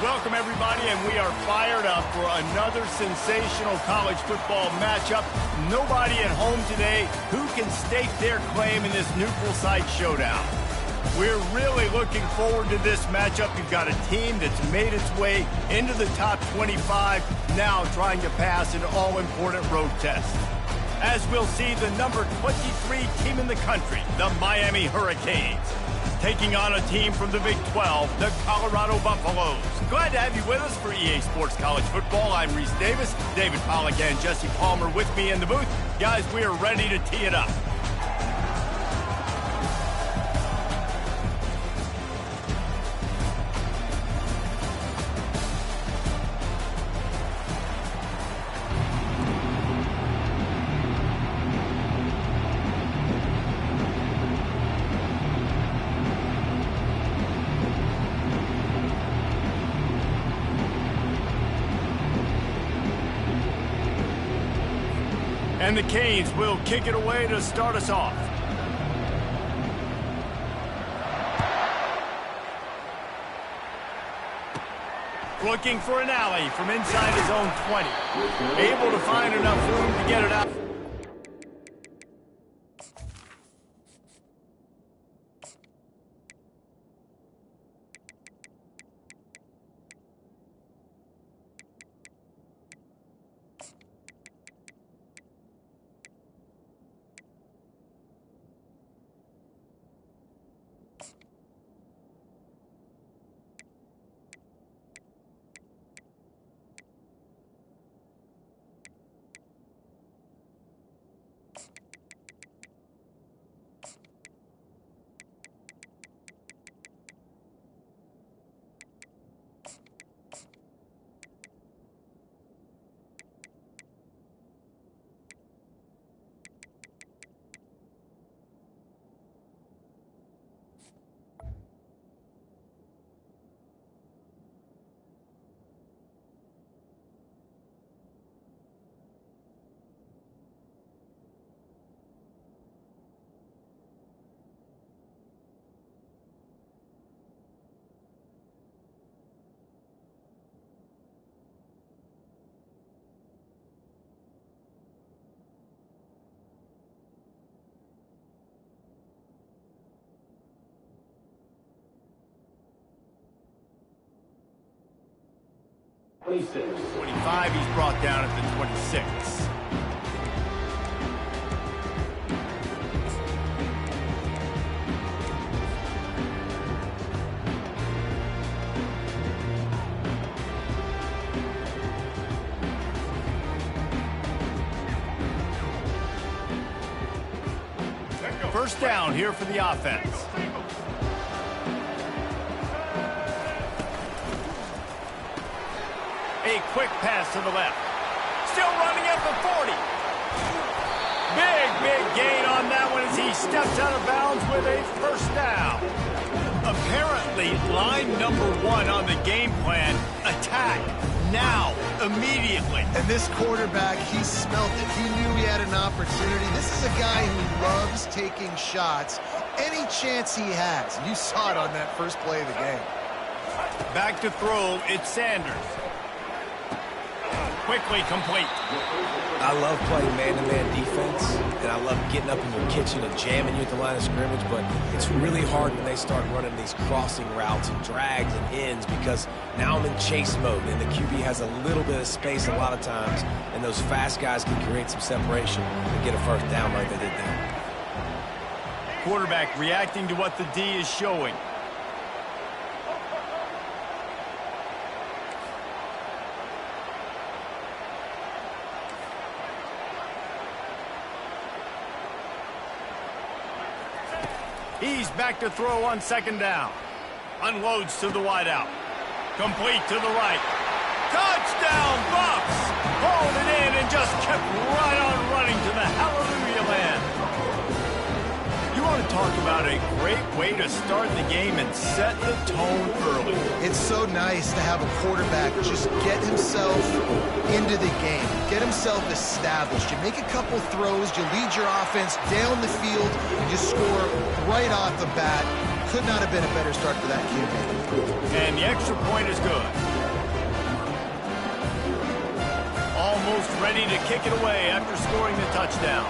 Welcome, everybody, and we are fired up for another sensational college football matchup. Nobody at home today who can stake their claim in this neutral site showdown. We're really looking forward to this matchup. You've got a team that's made its way into the top 25, now trying to pass an all-important road test. As we'll see, the number 23 team in the country, the Miami Hurricanes, taking on a team from the Big 12, the Colorado Buffaloes. Glad to have you with us for EA Sports College Football. I'm Reese Davis, David Pollack and Jesse Palmer with me in the booth. Guys, we are ready to tee it up. And the Canes will kick it away to start us off. Looking for an alley from inside his own 20. Able to find enough room to get it out. Twenty-six. 25, he's brought down at the 26. First down here for the offense. A quick pass to the left. Still running at the 40. Big gain on that one as he steps out of bounds with a first down. Apparently, line number one on the game plan, attack now, immediately. And this quarterback, he smelt it. He knew he had an opportunity. This is a guy who loves taking shots any chance he has. You saw it on that first play of the game. Back to throw, it's Sanders. Quickly complete. I love playing man-to-man defense, and I love getting up in your kitchen and jamming you at the line of scrimmage, but it's really hard when they start running these crossing routes and drags and ends because now I'm in chase mode, and the QB has a little bit of space a lot of times, and those fast guys can create some separation and get a first down like they did there. Quarterback reacting to what the D is showing. He's back to throw on second down. Unloads to the wideout. Complete to the right. Touchdown, Buffs! Hauled it in and just kept right on running to the hallelujah land. You want to talk about a great way to start the game and set the tone early. It's so nice to have a quarterback just get himself into the game, get himself established. You make a couple throws, you lead your offense down the field, and you score right off the bat. Could not have been a better start for that QB. And the extra point is good. almost ready to kick it away after scoring the touchdown.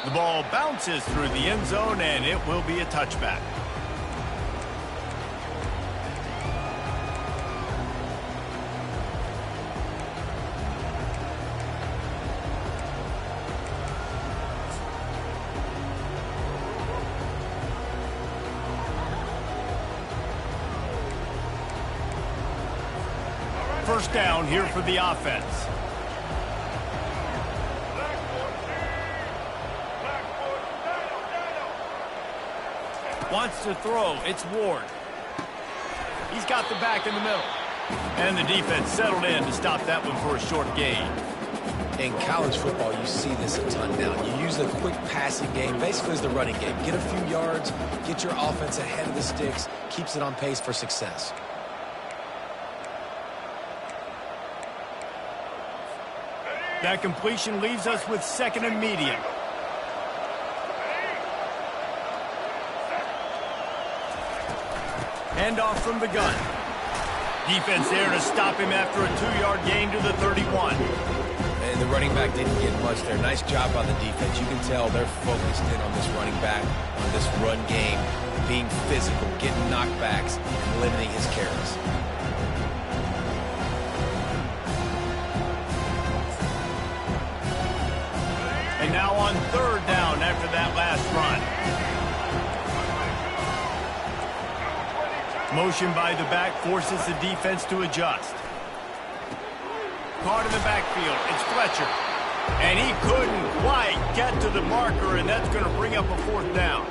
The ball bounces through the end zone, and it will be a touchback. First down here for the offense. Wants to throw. It's Ward. He's got the back in the middle. And the defense settled in to stop that one for a short gain. In college football, you see this a ton now. You use the quick passing game, basically as the running game. Get a few yards, get your offense ahead of the sticks, keeps it on pace for success. That completion leaves us with second and medium. Handoff from the gun. Defense there to stop him after a 2-yard gain to the 31. And the running back didn't get much there. Nice job by the defense. You can tell they're focused in on this running back, on this run game, being physical, getting knockbacks, and limiting his carries. And now on third down after that last run. Motion by the back forces the defense to adjust. Caught in the backfield. It's Fletcher. And he couldn't quite get to the marker, and that's going to bring up a fourth down.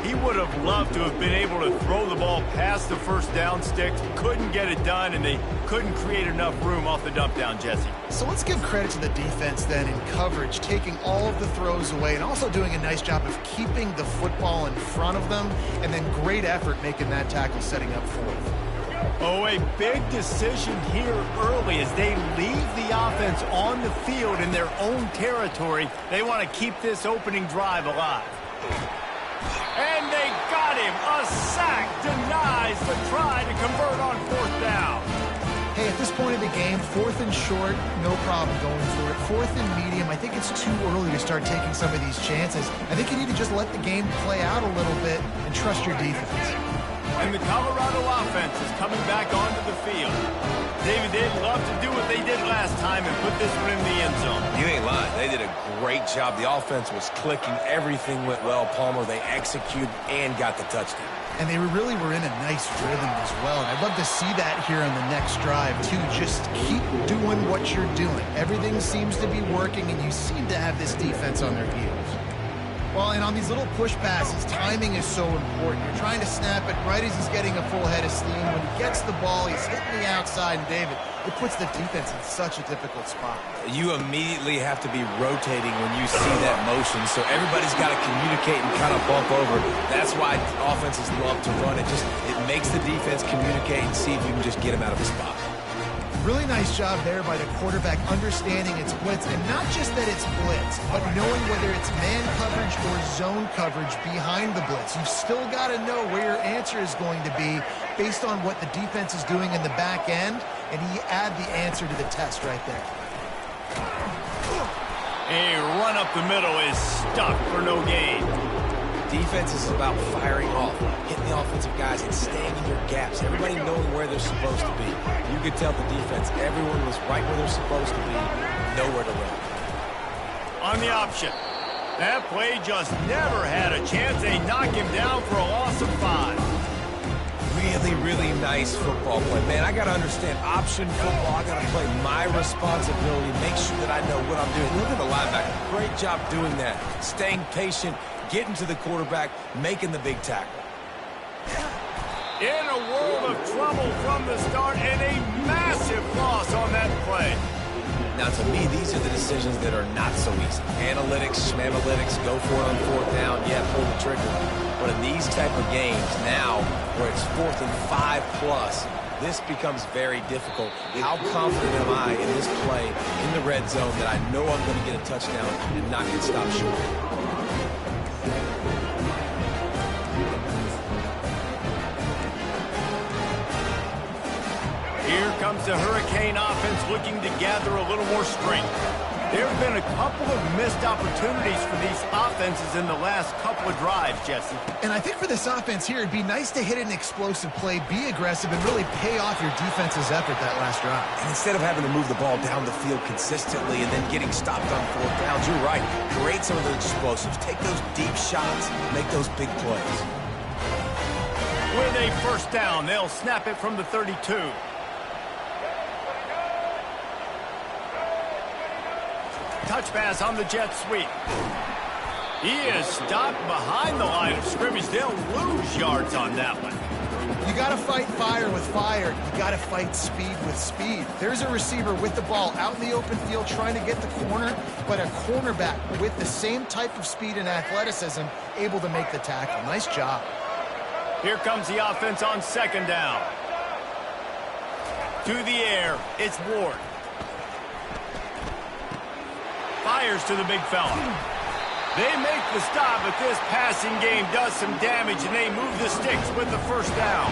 He would have loved to have been able to throw the ball past the first down sticks. Couldn't get it done, and they couldn't create enough room off the dump down, Jesse. So let's give credit to the defense then in coverage, taking all of the throws away and also doing a nice job of keeping the football in front of them, and then great effort making that tackle setting up fourth. Oh, a big decision here early as they leave the offense on the field in their own territory. They want to keep this opening drive alive. And they got him. A sack denies the try to convert on fourth down. Hey, at this point in the game, fourth and short, no problem going for it. Fourth and medium, I think it's too early to start taking some of these chances. I think you need to just let the game play out a little bit and trust your defense. And the Colorado offense is coming back onto the field. David, they'd love to do what they did last time and put this one in the end zone. You ain't lying. They did a great job. The offense was clicking. Everything went well. Palmer, they executed and got the touchdown. And they really were in a nice rhythm as well. And I'd love to see that here on the next drive, too. Just keep doing what you're doing. Everything seems to be working, and you seem to have this defense on their heels. Well, and on these little push passes, timing is so important. You're trying to snap it right as he's getting a full head of steam. When he gets the ball, he's hitting the outside, and David, it puts the defense in such a difficult spot. You immediately have to be rotating when you see that motion, so everybody's got to communicate and kind of bump over. That's why offenses love to run it. It makes the defense communicate and see if you can just get him out of the spot. Really nice job there by the quarterback understanding it's blitz, and not just that it's blitz, but knowing whether it's man coverage or zone coverage behind the blitz. You've still got to know where your answer is going to be based on what the defense is doing in the back end, and he add the answer to the test right there. A run up the middle is stuck for no gain. Defense is about firing off, hitting the offensive guys and staying in your gaps. Everybody knowing where they're supposed to be. You could tell the defense, everyone was right where they're supposed to be, nowhere to run. On the option. That play just never had a chance. They knock him down for a loss of 5. Really, really nice football play. Man, I got to understand option football. I got to play my responsibility, make sure that I know what I'm doing. Look at the linebacker. Great job doing that. Staying patient, getting to the quarterback, making the big tackle. In a world of trouble from the start, and a massive loss on that play. Now, to me, these are the decisions that are not so easy. Analytics, schmanalytics, go for it on fourth down, yeah, pull the trigger. But in these type of games now, where it's 4th and 5+, this becomes very difficult. How confident am I in this play in the red zone that I know I'm going to get a touchdown and not get stopped short? comes the Hurricane offense looking to gather a little more strength. There have been a couple of missed opportunities for these offenses in the last couple of drives, Jesse. And I think for this offense here, it'd be nice to hit an explosive play, be aggressive, and really pay off your defense's effort that last drive. And instead of having to move the ball down the field consistently and then getting stopped on fourth downs, you're right. Create some of those explosives. Take those deep shots. Make those big plays. With a first down, they'll snap it from the 32. Touch pass on the jet sweep. He is stopped behind the line of scrimmage. They'll lose yards on that one. You got to fight fire with fire. You got to fight speed with speed. There's a receiver with the ball out in the open field trying to get the corner, but a cornerback with the same type of speed and athleticism able to make the tackle. Nice job. Here comes the offense on second down. To the air, it's Ward. Fires to the big fella. They make the stop, but this passing game does some damage, and they move the sticks with the first down.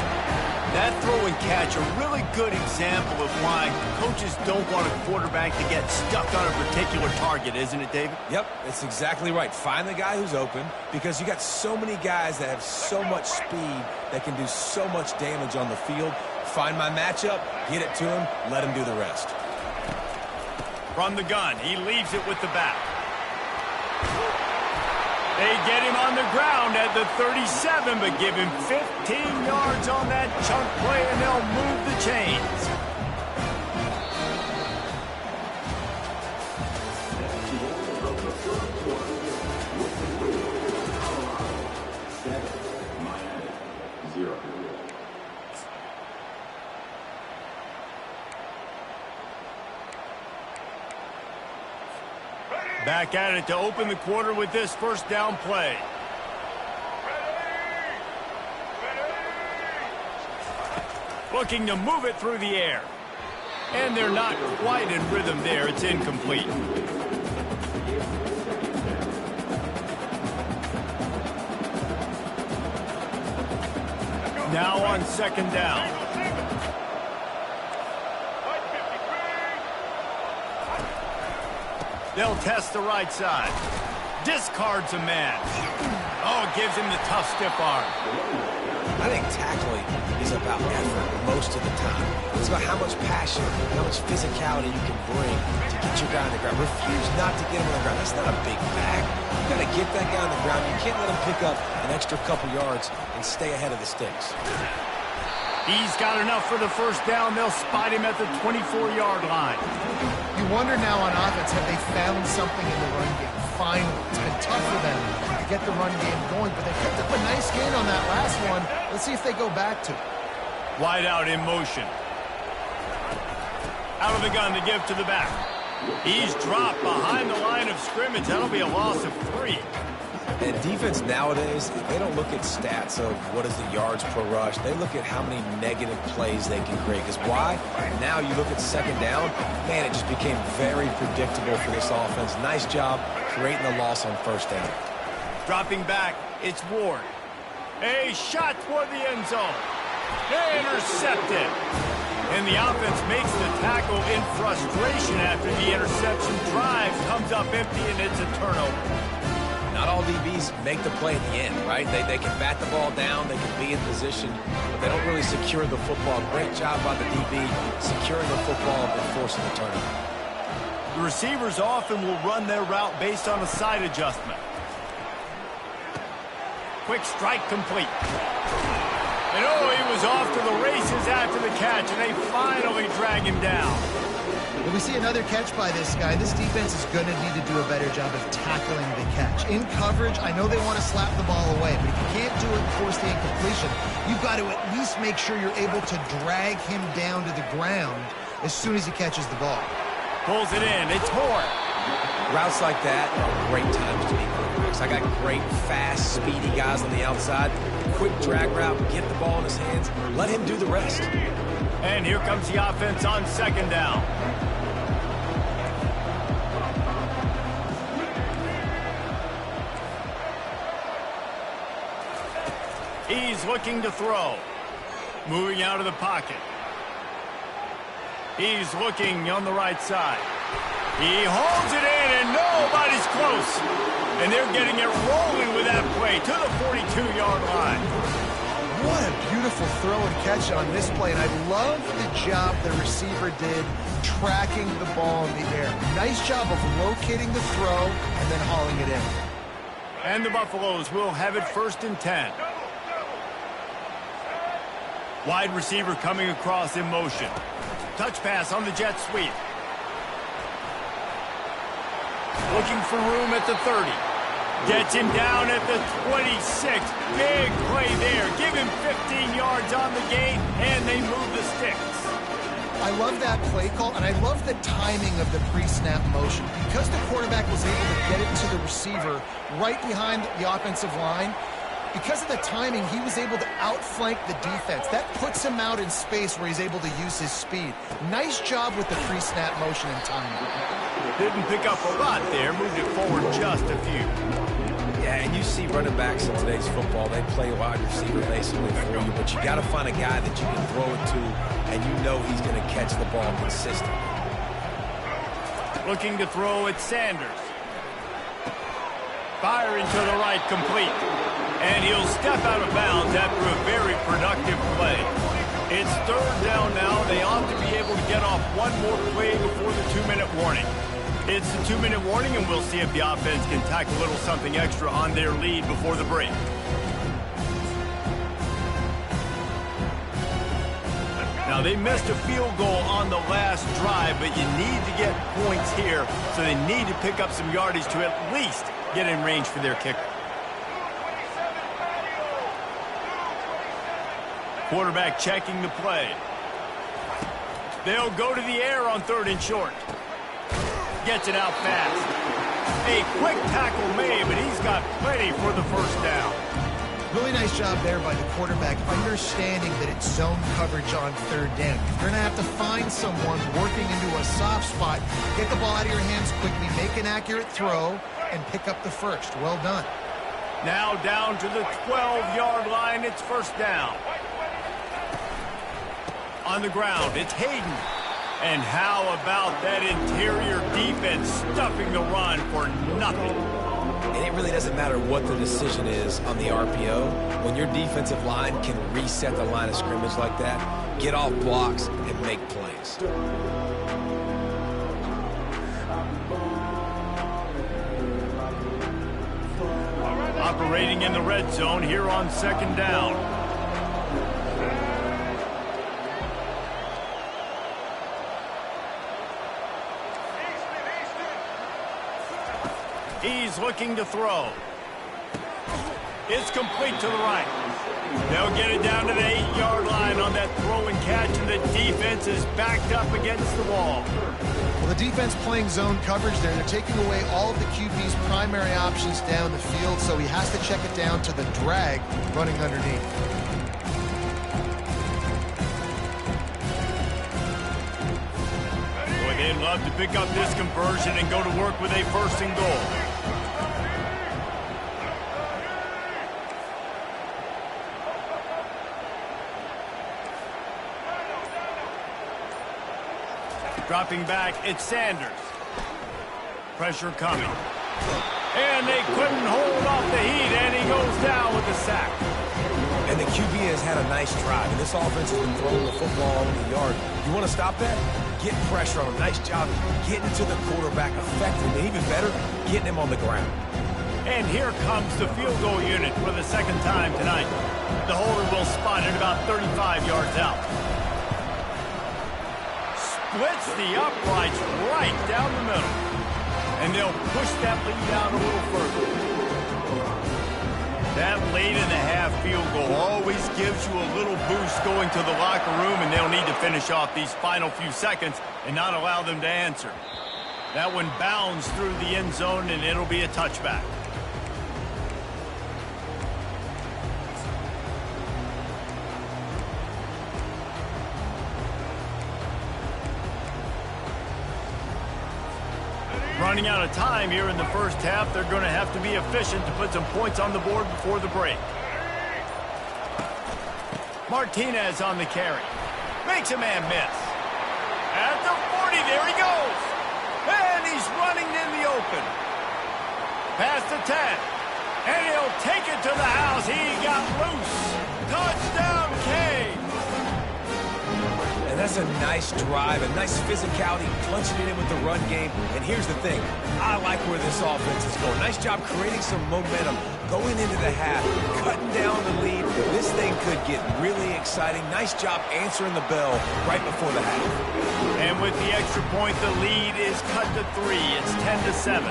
That throw and catch, a really good example of why coaches don't want a quarterback to get stuck on a particular target, isn't it, David? Yep, that's exactly right. Find the guy who's open, because you got so many guys that have so much speed that can do so much damage on the field. Find my matchup, get it to him, let him do the rest. From the gun, he leaves it with the back. They get him on the ground at the 37, but give him 15 yards on that chunk play, and they'll move the chains. Back at it to open the quarter with this first down play. Looking to move it through the air. And they're not quite in rhythm there. It's incomplete. Now on second down. They'll test the right side. Discards a man. Oh, gives him the tough stiff arm. I think tackling is about effort most of the time. It's about how much passion, how much physicality you can bring to get your guy on the ground. Refuse not to get him on the ground. That's not a big bag. You got to get that guy on the ground. You can't let him pick up an extra couple yards and stay ahead of the sticks. He's got enough for the first down. They'll spot him at the 24-yard line. You wonder now on offense, have they found something in the run game? Finally, it's been tough for them to get the run game going, but they picked up a nice gain on that last one. Let's see if they go back to it. Wide out in motion. Out of the gun to give to the back. He's dropped behind the line of scrimmage. That'll be a loss of 3. And defense nowadays, they don't look at stats of what is the yards per rush. They look at how many negative plays they can create. Because why? Now you look at second down, man, it just became very predictable for this offense. Nice job creating the loss on first down. Dropping back, it's Ward. A shot toward the end zone. Intercepted. And the offense makes the tackle in frustration after the interception. Drive comes up empty, and it's a turnover. Not all DBs make the play at the end, right? They can bat the ball down, they can be in position, but they don't really secure the football. Great job by the DB securing the football and forcing the turnover. The receivers often will run their route based on a side adjustment. Quick strike complete. And oh, he was off to the races after the catch, and they finally drag him down. When we see another catch by this guy, this defense is going to need to do a better job of tackling the catch. In coverage, I know they want to slap the ball away, but if you can't do it and force the incompletion, you've got to at least make sure you're able to drag him down to the ground as soon as he catches the ball. Pulls it in. It's Ward. Routes like that are great times to be quarterbacks. I got great, fast, speedy guys on the outside. Quick drag route, get the ball in his hands, let him do the rest. And here comes the offense on second down. He's looking to throw. Moving out of the pocket. He's looking on the right side. He holds it in, and nobody's close. And they're getting it rolling with that play to the 42-yard line. What a beautiful throw and catch on this play, and I love the job the receiver did tracking the ball in the air. Nice job of locating the throw and then hauling it in. And the Buffaloes will have it 1st and 10. Wide receiver coming across in motion. Touch pass on the jet sweep. Looking for room at the 30. Gets him down at the 26. Big play there. Give him 15 yards on the gain, and they move the sticks. I love that play call, and I love the timing of the pre-snap motion. Because the quarterback was able to get it to the receiver right behind the offensive line, because of the timing, he was able to outflank the defense. That puts him out in space where he's able to use his speed. Nice job with the pre-snap motion and timing. Didn't pick up a lot there, moved it forward just a few. Yeah, and you see running backs in today's football, they play wide receiver basically for you, but you got to find a guy that you can throw it to, and you know he's going to catch the ball consistently. Looking to throw at Sanders. Firing to the right, complete. And he'll step out of bounds after a very productive play. It's 3rd down now. They ought to be able to get off one more play before the 2-minute warning. It's the 2-minute warning, and we'll see if the offense can tack a little something extra on their lead before the break. Now, they missed a field goal on the last drive, but you need to get points here, so they need to pick up some yardage to at least get in range for their kicker. Quarterback checking the play. They'll go to the air on 3rd and short. Gets it out fast. A quick tackle made, but he's got plenty for the 1st down. Really nice job there by the quarterback, understanding that it's zone coverage on 3rd down. You're going to have to find someone working into a soft spot, get the ball out of your hands quickly, make an accurate throw, and pick up the 1st. Well done. Now down to the 12-yard line. It's 1st down. On the ground, it's Hayden. And how about that interior defense stuffing the run for nothing? And it really doesn't matter what the decision is on the RPO. When your defensive line can reset the line of scrimmage like that, get off blocks and make plays. Operating in the red zone here on 2nd down. He's looking to throw. It's complete to the right. They'll get it down to the 8-yard line on that throw and catch, and the defense is backed up against the wall. Well, the defense playing zone coverage there. They're taking away all of the QB's primary options down the field, so he has to check it down to the drag running underneath. Boy, they'd love to pick up this conversion and go to work with a 1st and goal. Dropping back, it's Sanders. Pressure coming. And they couldn't hold off the heat, and he goes down with a sack. And the QB has had a nice drive, and this offense has been throwing the football all over the yard. You want to stop that? Get pressure on him. Nice job getting to the quarterback effectively, and even better, getting him on the ground. And here comes the field goal unit for the 2nd time tonight. The holder will spot it about 35 yards out. Splits the uprights right down the middle. And they'll push that lead out a little further. That late-in-the-half field goal always gives you a little boost going to the locker room, and they'll need to finish off these final few seconds and not allow them to answer. That one bounds through the end zone, and it'll be a touchback. Running out of time here in the 1st half. They're going to have to be efficient to put some points on the board before the break. Martinez on the carry. Makes a man miss. At the 40, there he goes. And he's running in the open. Past the 10. And he'll take it to the house. He got loose. Touchdown, K. And that's a nice drive, a nice physicality, punching it in with the run game. And here's the thing. I like where this offense is going. Nice job creating some momentum, going into the half, cutting down the lead. This thing could get really exciting. Nice job answering the bell right before the half. And with the extra point, the lead is cut to 3. It's 10-7.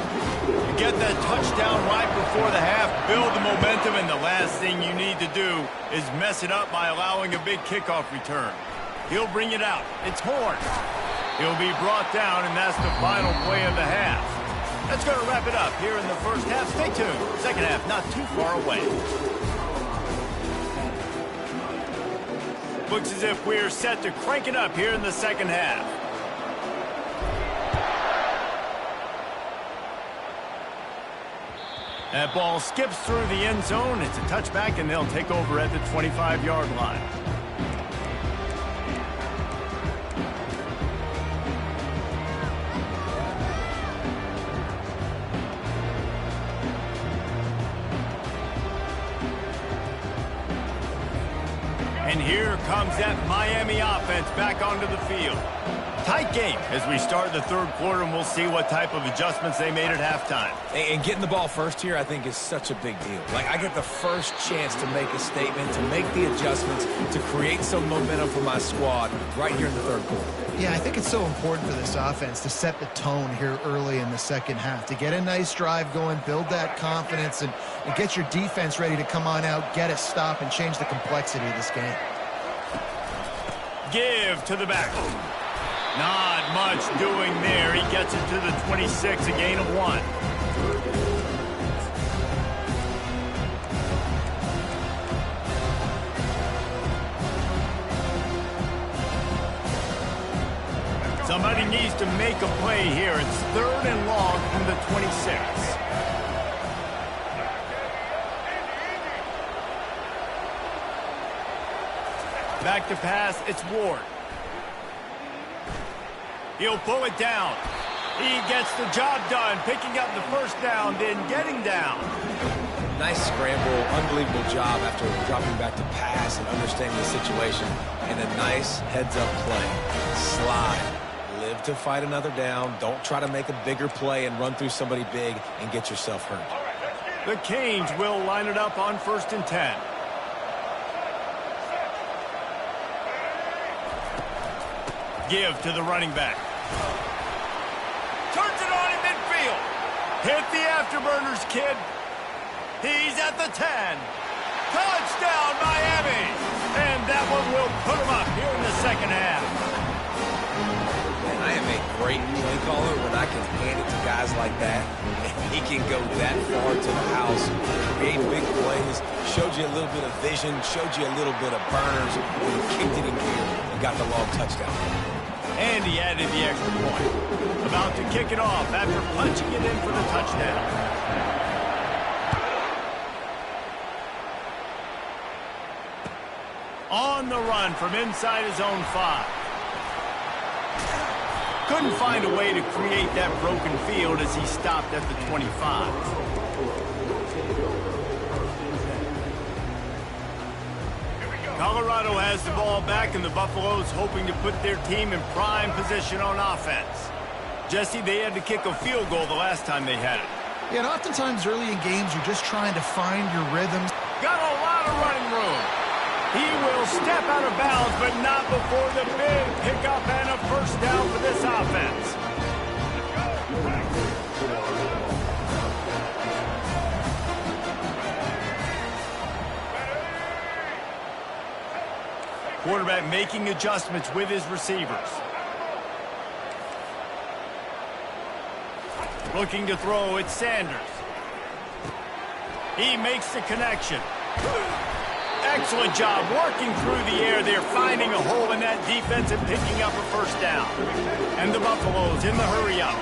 You get that touchdown right before the half, build the momentum, and the last thing you need to do is mess it up by allowing a big kickoff return. He'll bring it out. It's Horn. He'll be brought down, and that's the final play of the half. That's going to wrap it up here in the first half. Stay tuned. Second half not too far away. Looks as if we're set to crank it up here in the second half. That ball skips through the end zone. It's a touchback, and they'll take over at the 25-yard line. And here comes that Miami offense back onto the field. Tight game as we start the third quarter, and we'll see what type of adjustments they made at halftime. And getting the ball first here, I think, is such a big deal. Like, I get the first chance to make a statement, to make the adjustments, to create some momentum for my squad right here in the third quarter. Yeah, I think it's so important for this offense to set the tone here early in the second half, to get a nice drive going, build that confidence, and get your defense ready to come on out, get a stop, and change the complexity of this game. Give to the back. Not much doing there. He gets it to the 26, a gain of 1. Somebody needs to make a play here. It's 3rd and long from the 26. Back to pass, it's Ward. He'll pull it down. He gets the job done, picking up the first down, then getting down. Nice scramble, unbelievable job after dropping back to pass and understanding the situation. And a nice heads-up play. Slide. Live to fight another down. Don't try to make a bigger play and run through somebody big and get yourself hurt. The Canes will line it up on 1st and 10. Give to the running back. Turns it on in midfield. Hit the afterburners, kid. He's at the 10. Touchdown, Miami. And that one will put him up here in the second half. Man, I am a great play caller when I can hand it to guys like that. And he can go that far to the house, create big plays, showed you a little bit of vision, showed you a little bit of burners, and he kicked it in gear and got the long touchdown. And he added the extra point. About to kick it off after punching it in for the touchdown. On the run from inside his own 5. Couldn't find a way to create that broken field as he stopped at the 25. Colorado has the ball back, and the Buffaloes hoping to put their team in prime position on offense. Jesse, they had to kick a field goal the last time they had it. Yeah, and oftentimes early in games, you're just trying to find your rhythms. Got a lot of running room. He will step out of bounds, but not before the big pickup and a first down for this offense. Quarterback making adjustments with his receivers. Looking to throw, it's Sanders. He makes the connection. Excellent job working through the air. They're finding a hole in that defense and picking up a first down. And the Buffaloes in the hurry up.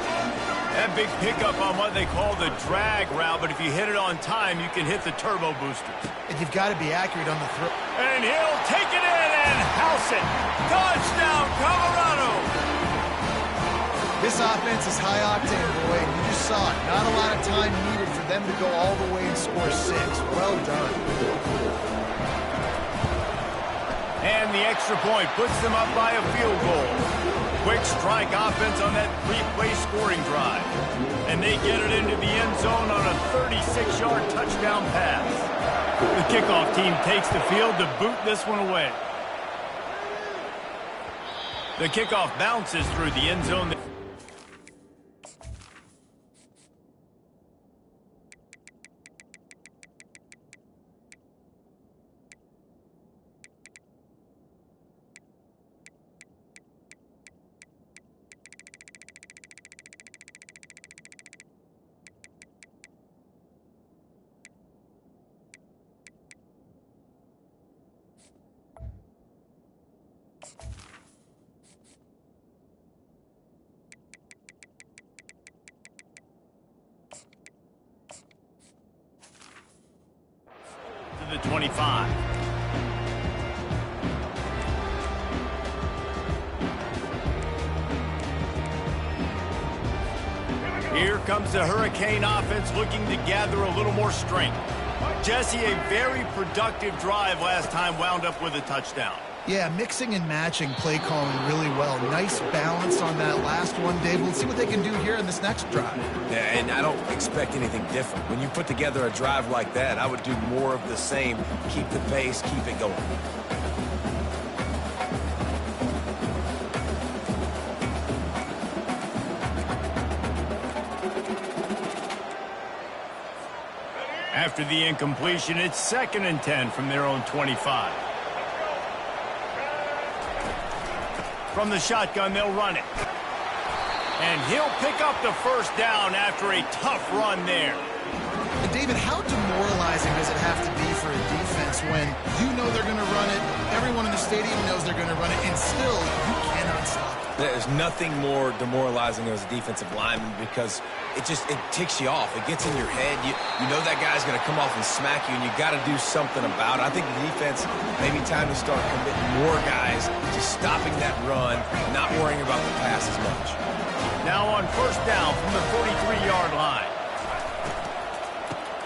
That big pickup on what they call the drag route, but if you hit it on time, you can hit the turbo boosters. And you've got to be accurate on the throw. And he'll take it in and house it. Touchdown, Colorado. This offense is high octane, boy. You just saw it. Not a lot of time needed for them to go all the way and score 6. Well done. And the extra point puts them up by a field goal. Quick strike offense on that 3-play scoring drive. And they get it into the end zone on a 36-yard touchdown pass. The kickoff team takes the field to boot this one away. The kickoff bounces through the end zone. The 25. Here comes the Hurricane offense looking to gather a little more strength. Jesse, a very productive drive last time wound up with a touchdown. Yeah, mixing and matching play calling really well. Nice balance on that last one, Dave. We'll see what they can do here in this next drive. Yeah, and I don't expect anything different. When you put together a drive like that, I would do more of the same. Keep the pace, keep it going. After the incompletion, it's 2nd and 10 from their own 25. From the shotgun, they'll run it. And he'll pick up the first down after a tough run there. And David, how demoralizing does it have to be for a defense when you know they're going to run it, everyone in the stadium knows they're going to run it, and still you cannot stop it? There's nothing more demoralizing as a defensive lineman because it ticks you off. It gets in your head. You know that guy's going to come off and smack you, and you got to do something about it. I think the defense maybe time to start committing more guys to stopping that run, not worrying about the pass as much. Now on first down from the 43-yard line.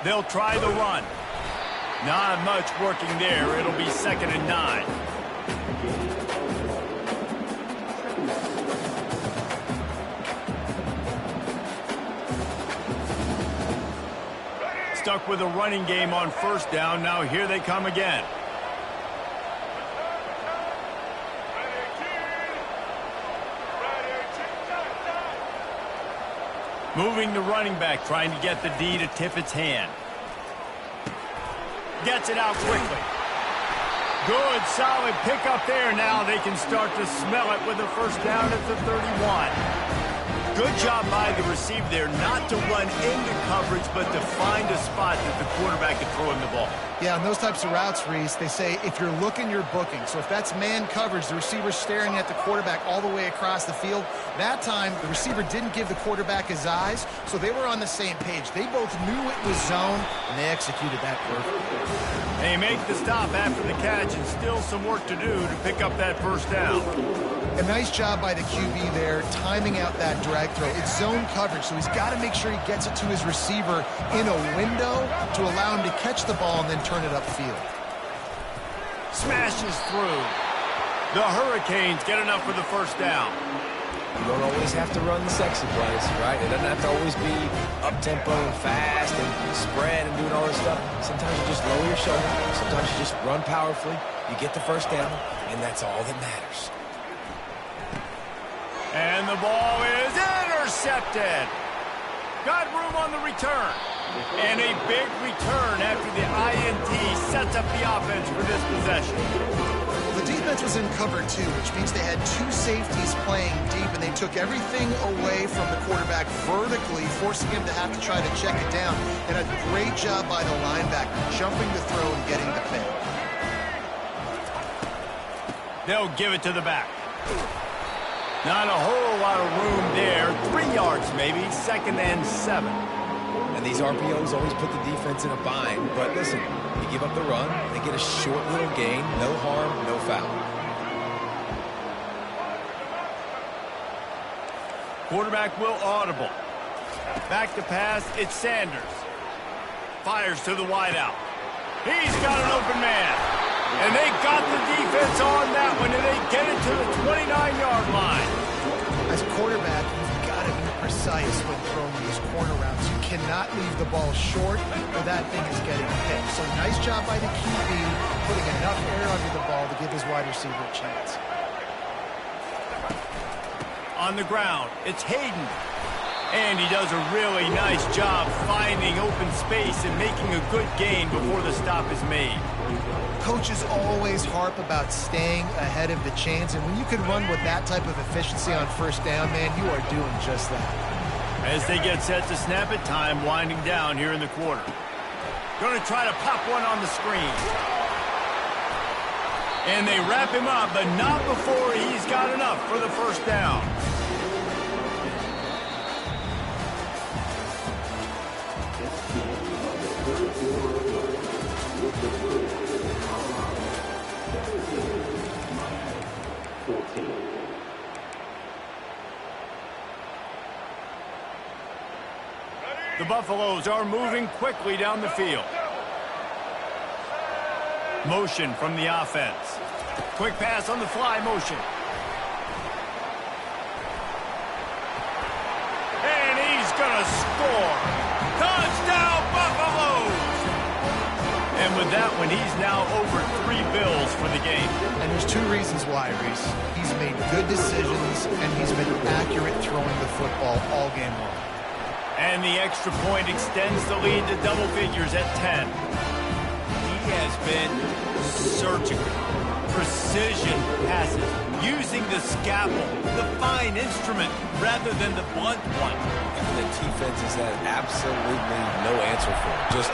They'll try the run. Not much working there. It'll be 2nd and 9. Stuck with a running game on first down. Now here they come again. Moving the running back, trying to get the D to tip its hand. Gets it out quickly. Good, solid pickup there. Now they can start to smell it with a first down at the 31. Good job by the receiver there not to run into coverage, but to find a spot that the quarterback can throw him the ball. Yeah, on those types of routes, Reese, they say if you're looking, you're booking. So if that's man coverage, the receiver's staring at the quarterback all the way across the field. That time, the receiver didn't give the quarterback his eyes, so they were on the same page. They both knew it was zone, and they executed that perfectly. They make the stop after the catch, and still some work to do to pick up that first down. A nice job by the QB there, timing out that drag throw. It's zone coverage, so he's got to make sure he gets it to his receiver in a window to allow him to catch the ball and then turn it upfield. Smashes through. The Hurricanes get enough for the first down. You don't always have to run the sexy plays, right? It doesn't have to always be up-tempo and fast and spread and doing all this stuff. Sometimes you just lower your shoulder. Sometimes you just run powerfully. You get the first down, and that's all that matters. And the ball is intercepted. Got room on the return. And a big return after the INT sets up the offense for this possession. The defense was in cover two, which means they had two safeties playing deep, and they took everything away from the quarterback vertically, forcing him to have to try to check it down. And a great job by the linebacker, jumping the throw and getting the pick. They'll give it to the back. Not a whole lot of room there. 3 yards maybe, 2nd and 7. And these RPOs always put the defense in a bind. But listen, you give up the run, they get a short little gain, no harm, no foul. Quarterback will audible. Back to pass, it's Sanders. Fires to the wideout. He's got an open man. And they got the defense on that one, and they get it to the 29-yard line. As a quarterback, you've got to be precise when throwing these corner routes. You cannot leave the ball short or that thing is getting picked. So nice job by the QB putting enough air under the ball to give his wide receiver a chance. On the ground, it's Hayden. And he does a really nice job finding open space and making a good gain before the stop is made. Coaches always harp about staying ahead of the chains, and when you can run with that type of efficiency on first down, man, you are doing just that. As they get set to snap it, time winding down here in the quarter. Going to try to pop one on the screen. And they wrap him up, but not before he's got enough for the first down. The Buffaloes are moving quickly down the field. Motion from the offense. Quick pass on the fly motion. And he's going to score. Touchdown, Buffaloes! And with that one, he's now over 3 bills for the game. And there's 2 reasons why, Reese. He's made good decisions, and he's been accurate throwing the football all game long. And the extra point extends the lead to double figures at 10. He has been surgical. Precision passes, using the scalpel, the fine instrument, rather than the blunt one. And the defense has had absolutely no answer for him. Just,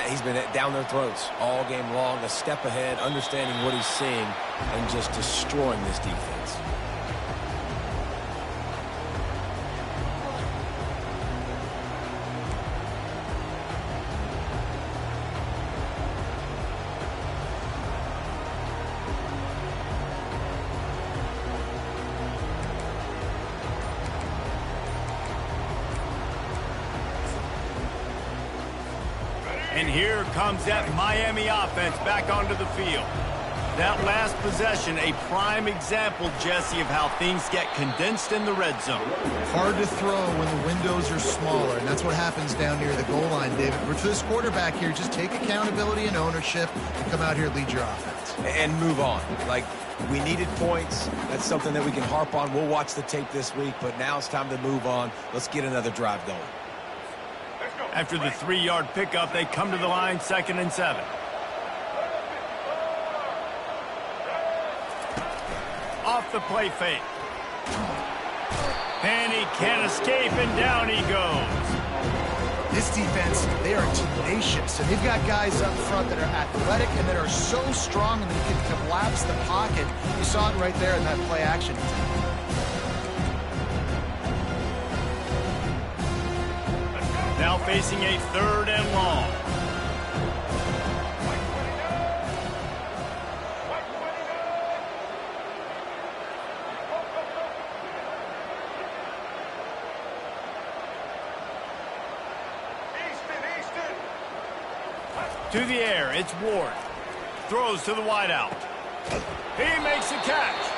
he's been down their throats all game long, a step ahead, understanding what he's seeing, and just destroying this defense. And here comes that Miami offense back onto the field. That last possession, a prime example, Jesse, of how things get condensed in the red zone. Hard to throw when the windows are smaller, and that's what happens down near the goal line, David. But for this quarterback here, just take accountability and ownership and come out here and lead your offense. And move on. Like, we needed points. That's something that we can harp on. We'll watch the tape this week, but now it's time to move on. Let's get another drive going. After the 3-yard pickup, they come to the line, 2nd and 7. Off the play fake. And he can't escape, and down he goes. This defense, they are tenacious, and they've got guys up front that are athletic and that are so strong and they can collapse the pocket. You saw it right there in that play action. Now facing a 3rd and long. To the air, it's Ward. Throws to the wideout. He makes a catch.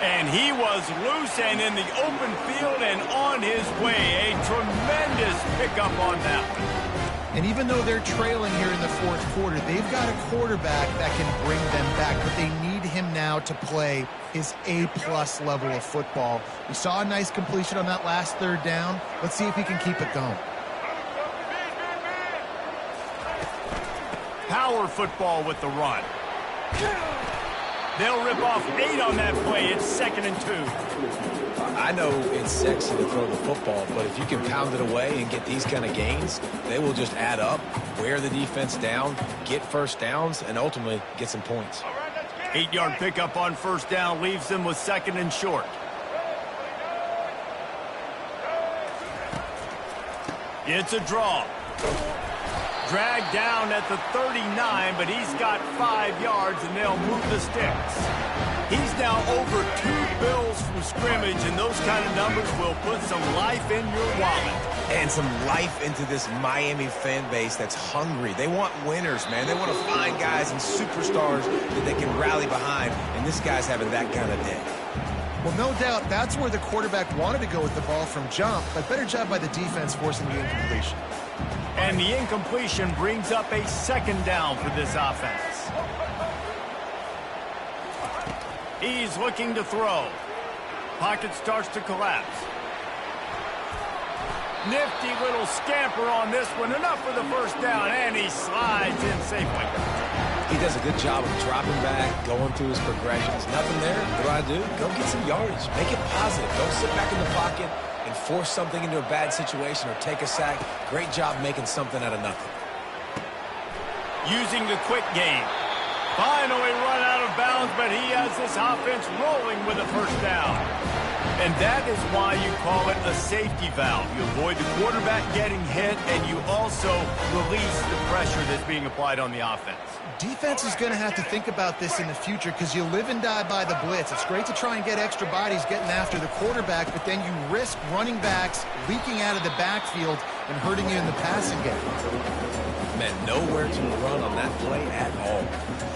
And he was loose and in the open field and on his way. A tremendous pickup on that one. And even though they're trailing here in the 4th quarter, they've got a quarterback that can bring them back, but they need him now to play his A-plus level of football. We saw a nice completion on that last 3rd down. Let's see if he can keep it going. Power football with the run. They'll rip off 8 on that play. It's 2nd and 2. I know it's sexy to throw the football, but if you can pound it away and get these kind of gains, they will just add up, wear the defense down, get first downs, and ultimately get some points. 8-yard pickup on 1st down leaves them with 2nd and short. It's a draw. Dragged down at the 39, but he's got 5 yards, and they'll move the sticks. He's now over 2 bills from scrimmage, and those kind of numbers will put some life in your wallet. And some life into this Miami fan base that's hungry. They want winners, man. They want to find guys and superstars that they can rally behind, and this guy's having that kind of day. Well, no doubt that's where the quarterback wanted to go with the ball from jump, but better job by the defense forcing the incompletion. And the incompletion brings up a 2nd down for this offense. He's looking to throw. Pocket starts to collapse. Nifty little scamper on this one. Enough for the 1st down, and he slides in safely. He does a good job of dropping back, going through his progressions. Nothing there. What do? Go get some yardage. Make it positive. Don't sit back in the pocket and force something into a bad situation or take a sack. Great job making something out of nothing. Using the quick game. Finally run out of bounds, but he has this offense rolling with a 1st down. And that is why you call it a safety valve. You avoid the quarterback getting hit, and you also release the pressure that's being applied on the offense. Defense is going to have to think about this in the future because you live and die by the blitz. It's great to try and get extra bodies getting after the quarterback, but then you risk running backs leaking out of the backfield and hurting you in the passing game. Man, nowhere to run on that play at all.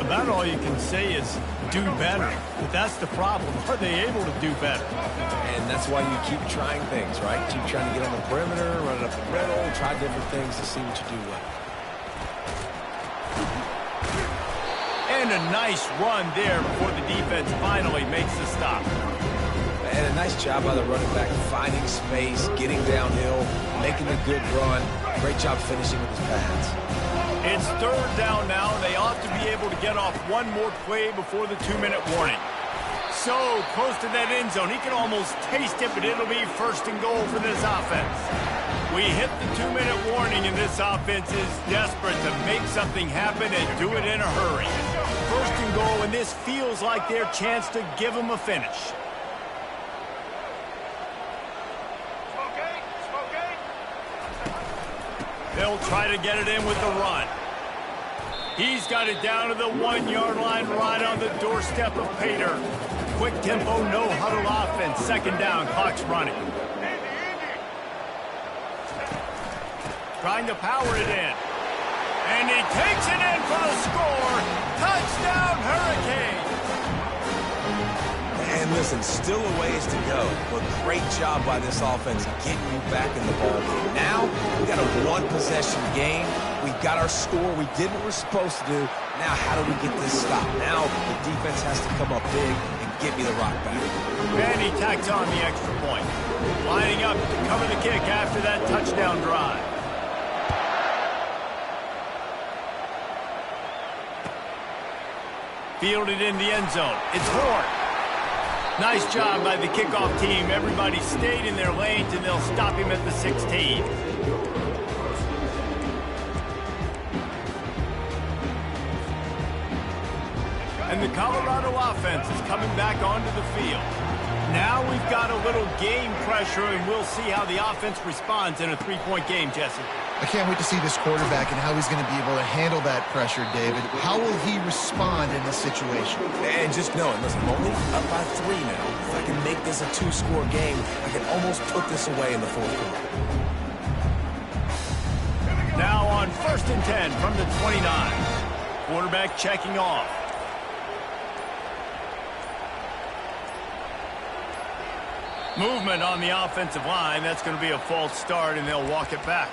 About all you can say is do better. But that's the problem. Are they able to do better? And that's why you keep trying things, right? Keep trying to get on the perimeter, run it up the middle, try different things to see what you do well. And a nice run there before the defense finally makes the stop. And a nice job by the running back, finding space, getting downhill, making a good run. Great job finishing with his pads. It's 3rd down now. They ought to be able to get off one more play before the 2-minute warning. So close to that end zone. He can almost taste it, but it'll be 1st and goal for this offense. We hit the 2-minute warning, and this offense is desperate to make something happen and do it in a hurry. 1st and goal, and this feels like their chance to give them a finish. They'll try to get it in with the run. He's got it down to the 1-yard line right on the doorstep of Pater. Quick tempo, no huddle offense. 2nd down, clock's running. Trying to power it in. And he takes it in for the score. Touchdown, Hurricane. And listen, still a ways to go, but great job by this offense getting you back in the ball game. Now, we got a 1-possession game. We got our score. We did what we're supposed to do. Now, how do we get this stop? Now, the defense has to come up big and get me the rock back. And he tacks on the extra point. Lining up to cover the kick after that touchdown drive. Fielded in the end zone. It's Horn. Nice job by the kickoff team. Everybody stayed in their lanes, and they'll stop him at the 16. And the Colorado offense is coming back onto the field. Now we've got a little game pressure, and we'll see how the offense responds in a 3-point game, Jesse. I can't wait to see this quarterback and how he's going to be able to handle that pressure, David. How will he respond in this situation? And just knowing, listen, I'm only up by 3 now. If I can make this a 2-score game, I can almost put this away in the 4th quarter. Now on 1st and 10 from the 29. Quarterback checking off. Movement on the offensive line. That's going to be a false start, and they'll walk it back.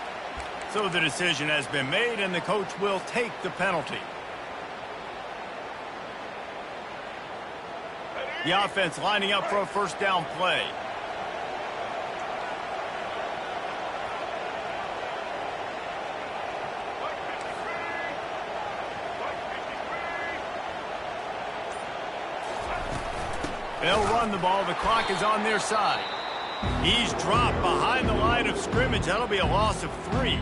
So the decision has been made, and the coach will take the penalty. The offense lining up for a 1st down play. They'll run the ball. The clock is on their side. He's dropped behind the line of scrimmage. That'll be a loss of 3.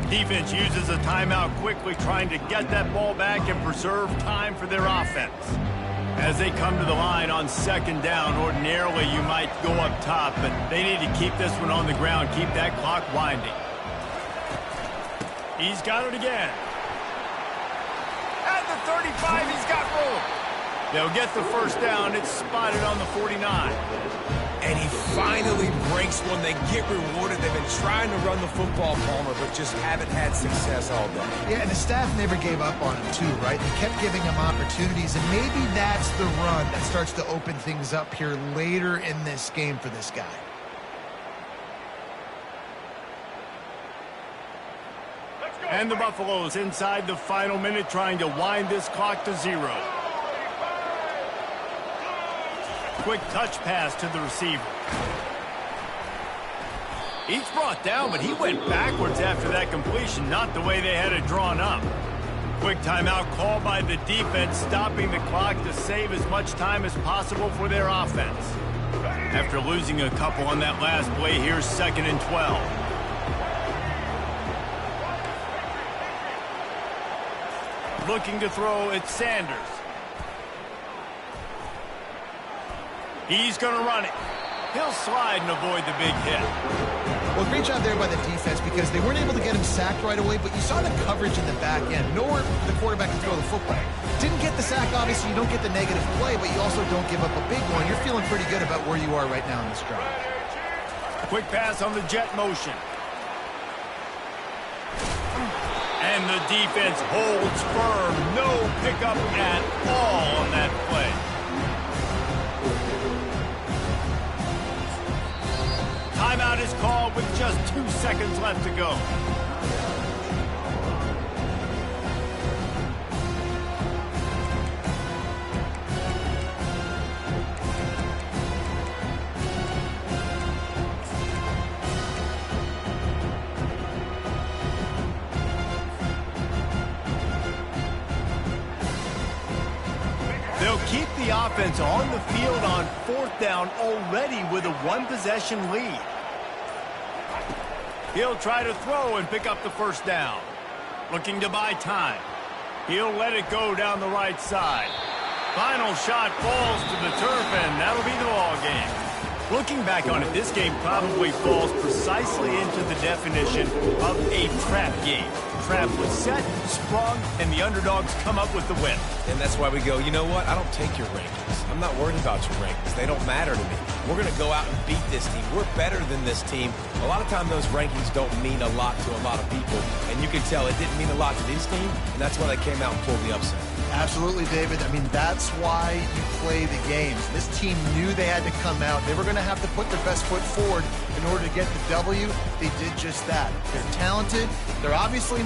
Defense uses a timeout quickly, trying to get that ball back and preserve time for their offense. As they come to the line on 2nd down, ordinarily you might go up top, but they need to keep this one on the ground, keep that clock winding. He's got it again. At the 35, he's got room. They'll get the first down. It's spotted on the 49. And he finally breaks one. They get rewarded. They've been trying to run the football, Palmer, but just haven't had success all day. Yeah, and the staff never gave up on him, too, right? They kept giving him opportunities, and maybe that's the run that starts to open things up here later in this game for this guy. And the Buffaloes inside the final minute trying to wind this clock to 0. Quick touch pass to the receiver. He's brought down, but he went backwards after that completion, not the way they had it drawn up. Quick timeout called by the defense, stopping the clock to save as much time as possible for their offense. After losing a couple on that last play, here's 2nd and 12. Looking to throw, it's Sanders. He's going to run it. He'll slide and avoid the big hit. Well, great job there by the defense because they weren't able to get him sacked right away, but you saw the coverage in the back end. Nowhere for the quarterback to throw the football. Didn't get the sack, obviously. You don't get the negative play, but you also don't give up a big one. You're feeling pretty good about where you are right now in this drive. Quick pass on the jet motion. And the defense holds firm. No pickup at all on that play. Timeout is called with just 2 seconds left to go. They'll keep the offense on the field on 4th down already with a 1-possession lead. He'll try to throw and pick up the first down. Looking to buy time. He'll let it go down the right side. Final shot falls to the turf, and that'll be the ball game. Looking back on it, this game probably falls precisely into the definition of a trap game. Trap was set, sprung, and the underdogs come up with the win. And that's why we go, you know what? I don't take your rankings. I'm not worried about your rankings. They don't matter to me. We're going to go out and beat this team. We're better than this team. A lot of time those rankings don't mean a lot to a lot of people. And you can tell it didn't mean a lot to this team, and that's why they came out and pulled the upset. Absolutely, David. I mean, that's why you play the games. This team knew they had to come out. They were going to have to put their best foot forward in order to get the W. They did just that. They're talented. They're obviously